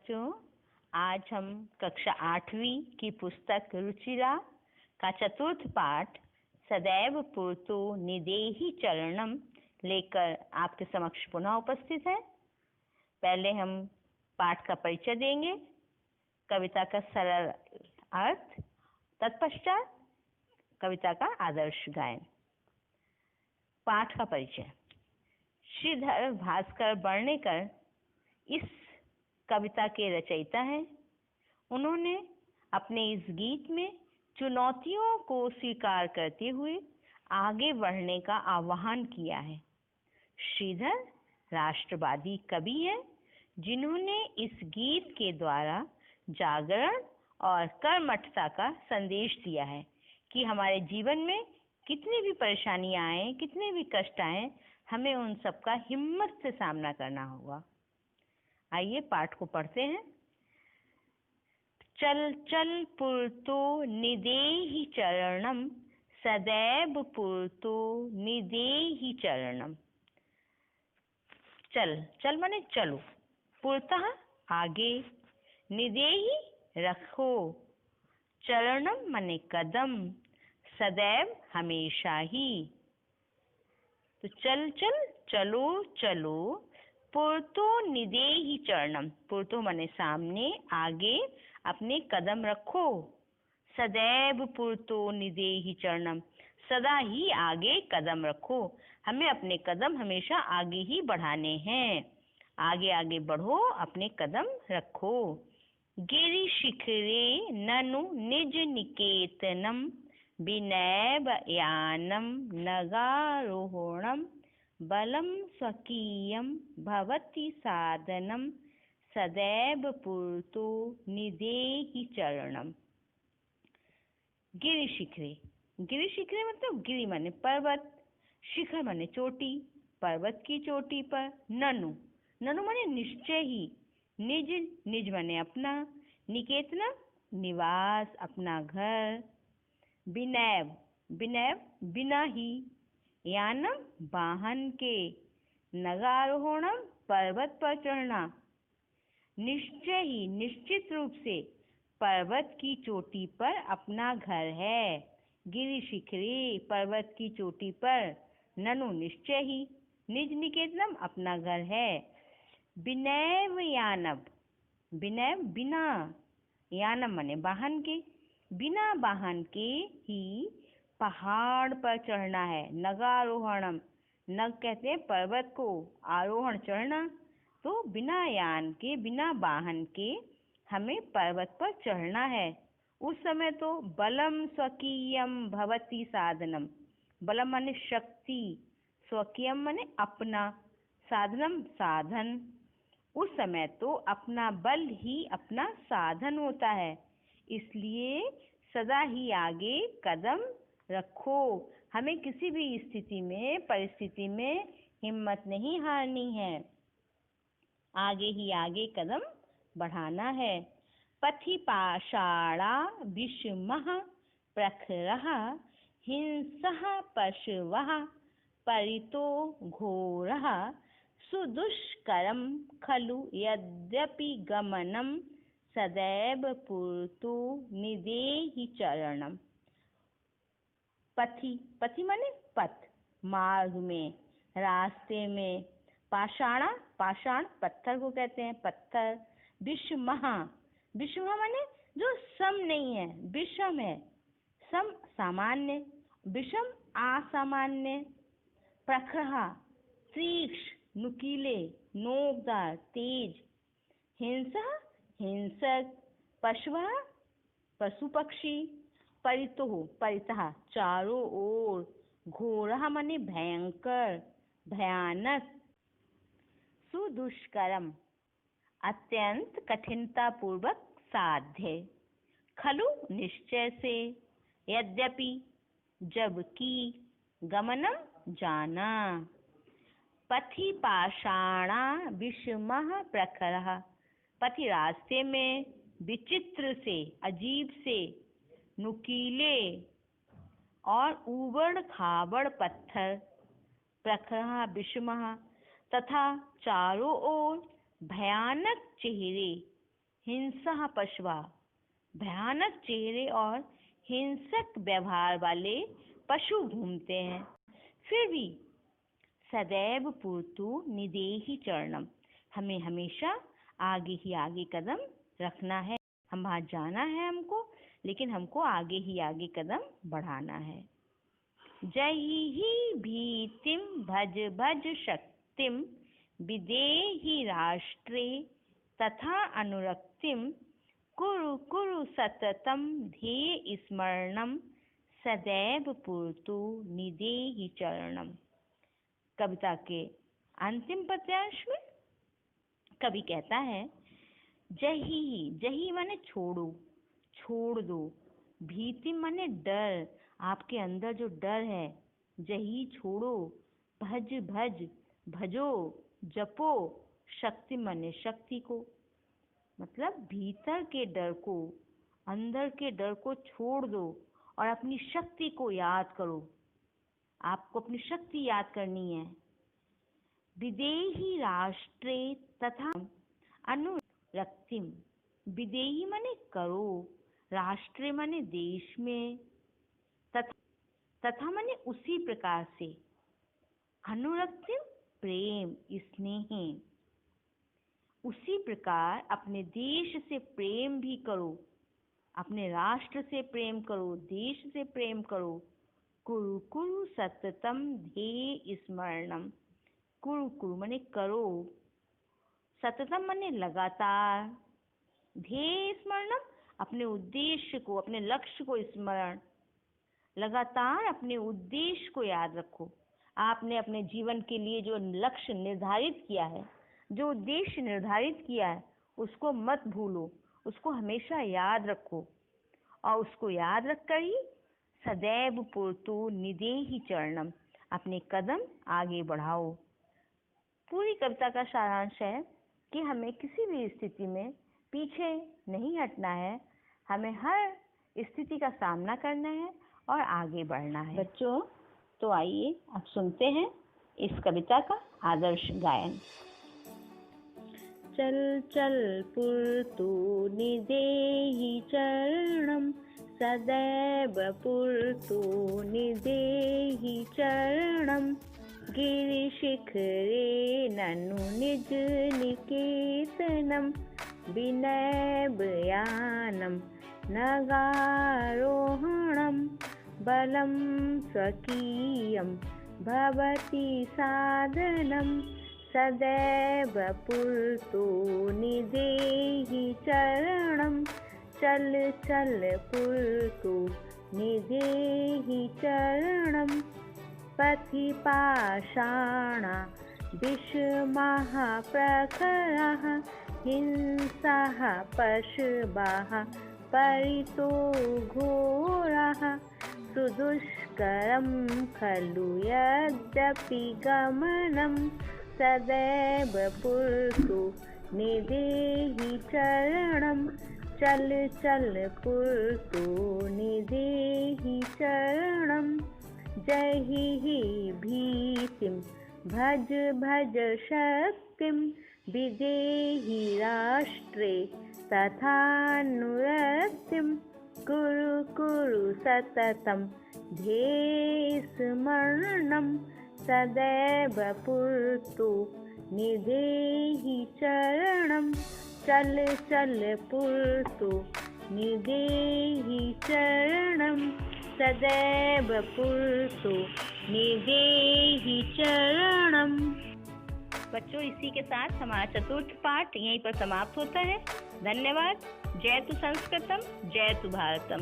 बच्चों, आज हम कक्षा 8वीं की पुस्तक रुचिरा का चतुर्थ पाठ सदैव पूर्तो निदेहि चरणम लेकर आपके समक्ष पुनः उपस्थित है। पहले हम पाठ का परिचय देंगे, कविता का सरल अर्थ, तत्पश्चात कविता का आदर्श गायन। पाठ का परिचय। श्रीधर भास्कर वर्णेकर इस कविता के रचयिता हैं। उन्होंने अपने इस गीत में चुनौतियों को स्वीकार करते हुए आगे बढ़ने का आह्वान किया है। श्रीधर राष्ट्रवादी कवि हैं, जिन्होंने इस गीत के द्वारा जागरण और कर्मठता का संदेश दिया है कि हमारे जीवन में कितनी भी परेशानियां आए, कितने भी कष्ट आए, हमें उन सब का हिम्मत से सामना करना होगा। आइए पाठ को पढ़ते हैं। चल चल पुरतो निदेहि चरणम, सदैव पुरतो निदेहि चरणम। चल चल माने चलो, पुरतः आगे, निदेहि रखो, चरणम माने कदम, सदैव हमेशा ही। तो चल चल चलो चलो, पुरतो निदेहि चरणम, पुरतो माने सामने, आगे अपने कदम रखो। सदैव पुरतो निदेहि चरणम, सदा ही आगे कदम रखो। हमें अपने कदम हमेशा आगे ही बढ़ाने हैं। आगे आगे बढ़ो, अपने कदम रखो। गिरि शिखरे ननु निज निकेतनम, विनैव यानम नगारोहणम, बलम स्वकीयम भवति साधनम, सदैव पुरतो निदेहि चरणम। गिरि शिखरे, गिरि शिखरे मतलब गिरि माने पर्वत, शिखर माने चोटी, पर्वत की चोटी पर। ननु, ननु माने निश्चय ही। निज, निज माने अपना। निकेतनम निवास, अपना घर। विनैव, विनैव बिना ही। यानम वाहन के। नगारोहणम पर्वत पर चढ़ना। निश्चय ही, निश्चित रूप से पर्वत की चोटी पर अपना घर है। गिरि शिखरे, पर्वत की चोटी पर। ननु निश्चय ही, निज निकेतनम अपना घर है। विनैव यानम, विनैव बिना, यानम माने वाहन के, बिना वाहन के ही पहाड़ पर चढ़ना है। नगारोहणम, नग कहते हैं पर्वत को, आरोहण चढ़ना। तो बिना यान के, बिना वाहन के हमें पर्वत पर चढ़ना है। उस समय तो बलम स्वकीयम भवति साधनम, बलम माने शक्ति, स्वकीयम माने अपना, साधनम साधन। उस समय तो अपना बल ही अपना साधन होता है। इसलिए सदा ही आगे कदम रखो। हमें किसी भी स्थिति में, परिस्थिति में हिम्मत नहीं हारनी है। आगे ही आगे कदम बढ़ाना है। पथि पाषाणा विषमः प्रखरः, हिंसः पशवः परितो घोरः, सुदुष्करं खलु यद्यपि गमनं, सदैव पुरतो निदेहि चरणम। पथि, पथि माने पथ, मार्ग में, रास्ते में। पाषाणा, पाषाण पत्थर को कहते हैं, पत्थर। विषमः, विषमः माने जो सम नहीं है, विषम है। सम सामान्य, विषम असामान्य। प्रखरः तीक्ष्ण, नुकीले, नोकदार, तेज। हिंसा हिंसक। पशवः पशु पक्षी। परितोः, परितः चारों ओर। घोरः माने भयंकर, भयानक। सुदुष्करम अत्यंत कठिनता पूर्वक साध्य। खलु निश्चय से। यद्यपि जबकि। गमनम जाना। पथि पाषाणा विषमः प्रखरः, पथि रास्ते में, विचित्र से, अजीब से, नुकीले और ऊबड़ खाबड़ पत्थर। प्रखरः विषमः तथा चारों ओर भयानक चेहरे। हिंसा पशवा, भयानक चेहरे और हिंसक व्यवहार वाले पशु घूमते हैं। फिर भी सदैव पुरतु निदेहि चरणम, हमें हमेशा आगे ही आगे कदम रखना है। हम वहाँ जाना है हमको, लेकिन हमको आगे ही आगे कदम बढ़ाना है। जहि भीतिम भज भज शक्तिम, विदेहि राष्ट्रे तथा अनुरक्तिम, कुरु कुरु सततम ध्येय स्मरणम, सदैव पुरतु निदेहि चरणम। कविता के अंतिम पद्यांश में कवि कहता है, जही, जही माने छोड़ो, छोड़ दो, भीति माने डर, आपके अंदर जो डर है, जही छोड़ो, भज भज, भजो, जपो, शक्ति माने शक्ति को, मतलब भीतर के डर को, अंदर के डर को छोड़ दो और अपनी शक्ति को याद करो। आपको अपनी शक्ति याद करनी है। विदेही राष्ट्रे तथा अनुरक्तिम, विदेही माने करो, राष्ट्रे माने देश में, तथा माने उसी प्रकार से, अनुरक्तिम प्रेम स्नेह, उसी प्रकार अपने देश से प्रेम भी करो, अपने राष्ट्र से प्रेम करो, देश से प्रेम करो। कुरु कुरु सततम ध्येय स्मरणम, कुरु कुरु माने करो, सततम माने लगातार, ध्येय स्मरणम अपने उद्देश्य को, अपने लक्ष्य को स्मरण, लगातार अपने उद्देश्य को याद रखो। आपने अपने जीवन के लिए जो लक्ष्य निर्धारित किया है, जो उद्देश्य निर्धारित किया है, उसको मत भूलो, उसको हमेशा याद रखो और उसको याद रखकर ही सदैव पुरतु निदेहि चरणम, अपने कदम आगे बढ़ाओ। पूरी कविता का सारांश है कि हमें किसी भी स्थिति में पीछे नहीं हटना है, हमें हर स्थिति का सामना करना है और आगे बढ़ना है। बच्चों, तो आइए अब सुनते हैं इस कविता का आदर्श गायन। चल चल पुरतु निदेहि चरणम, सदैव पुरतु निदेहि चरणम, गिरिशिखरे ननु निज निकेतनम, विनयभयानं नगारोहणं, बलं स्वकीयं भवति साधनं, सदैव पुरतु निदेहि चरणं, चल चल पुरतु निदेहि चरणं, पथि पाषाणा विषमाः प्रखराः, हिंसाः पशवः परितो घोराः, सुदुष्करं खलु यद्यपि गमनं, सदैव पुरतु निदेहि चरणं, चल चल पुरतु निदेहि चरणं, जहि भीतिं भज भज शक्तिं, विदेहि राष्ट्रे तथानुरक्तिं, कुरु कुरु सततं ध्येय स्मरणं, सदैव पुरतु निदेहि चरणं, चल चल पुरतु निदेहि चरणं, सदैव पुरतु निदेहि चरणं। बच्चों, इसी के साथ हमारा चतुर्थ पाठ यहीं पर समाप्त होता है। धन्यवाद। जय तु संस्कृतम, जय तु भारतम।